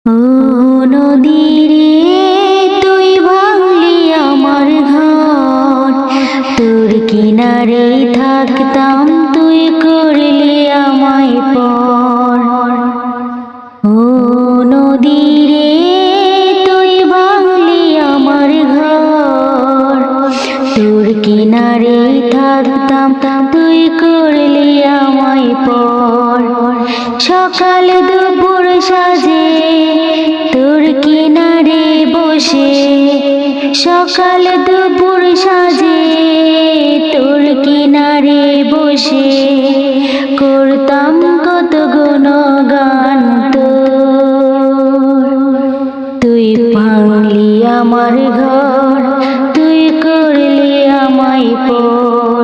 ও নদী রে তুই ভাঙলি আমার ঘর, তোর কিনারে থাকতাম তুই করলি আমায় পর। ও নদী রে তুই ভাঙলি আমার ঘর, তোর কিনারে থাকতাম তুই করলি আমায় পর। সকাল দুপুর সাজে তোর কিনারে বসে, সকাল দুপুর সাজে তোর কিনারে বসে করতাম কত গুণগান তোর। তুই ভাঙলি আমার ঘর, তুই করলি আমায় পর।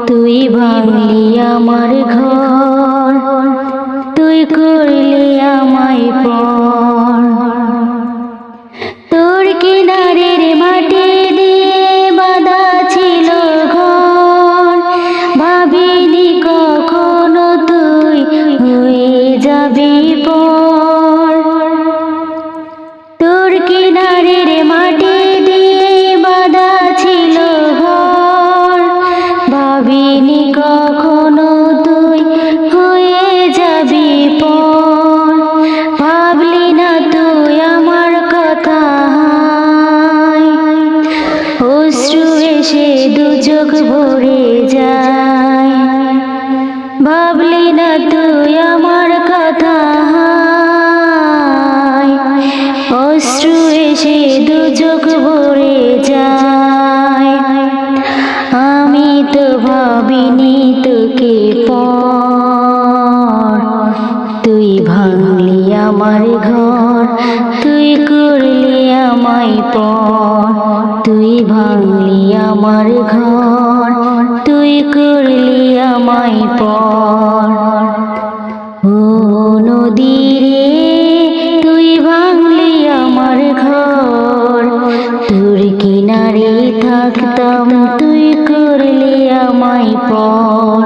তুই ভাঙলি আমার ঘর, তুই করলি আমায় পর। তোর কিনারের মাটি দিয়ে বাঁধা ছিল ঘর, ভাবিনি কখনো তুই হয়ে যাবি পর। তোর কিনারের মাটি দিয়ে বাঁধা ছিল ঘর, ভাবিনি কখনো তুই হয়ে যাবি পর। ভাবলি না তুই আমার কথা, অশ্রু এসে দু চোখ ভরে যায়। ভাবলি না তুই আমার কথা, অশ্রু এসে দু চোখ ভরে যায়। আমি তো ভাবিনি তোকে পর। তুই ভাঙলি আমার ঘর, তুই করলি আমায় পর। তুই ভাঙলি আমার ঘর, তুই করলি আমায় পর। ও নদী রে তুই ভাঙলি আমার ঘর, তোর কিনারে থাকতাম তুই করলি আমায় পর।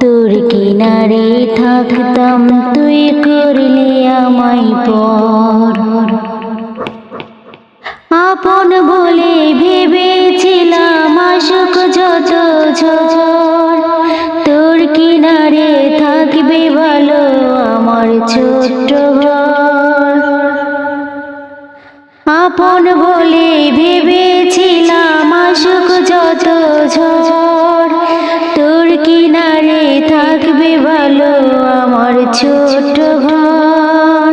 তোর কিনারে থাকতাম তুই করলি আমায় পর। আপন বলে ভেবেছিলাম আসুক যত ঝড়, তোর কিনারে থাকবে ভালো আমার ছোট্ট ঘর। আপন বলে ভেবেছিলাম আসুক যত ঝড়, তোর কিনারে থাকবে ভালো আমার ছোট্ট ঘর।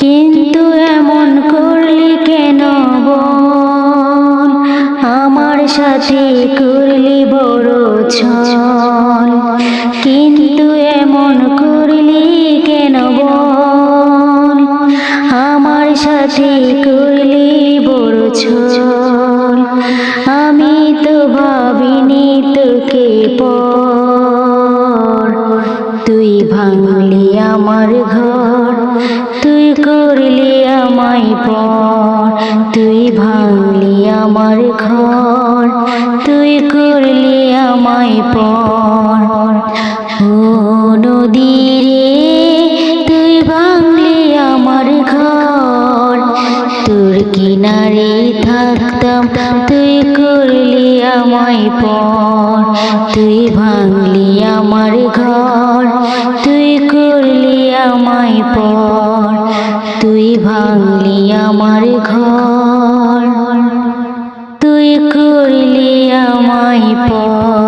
কিন্তু এমন করলি কেন বল, আমার সাথে করলি বড় ছল। কিন্তু এমন করলি কেন বল, আমার সাথে করলি বড় ছল। আমি তো ভাবিনি তোকে পর। তুই ভাঙলি আমার ঘর, তুই করলি আমায় পর। তুই ভাঙলি আমার ঘর, তুই করলি আমায় পর। ও নদী রে তুই ভাঙলি আমার ঘর, তোর কিনারে থাকতাম তুই করলি আমায় পর। তুই ভাঙলি আমার ঘর, তুই করলি আমায় পর। তুই ভাঙলি আমার ঘর, তুই করলি আমায় পর।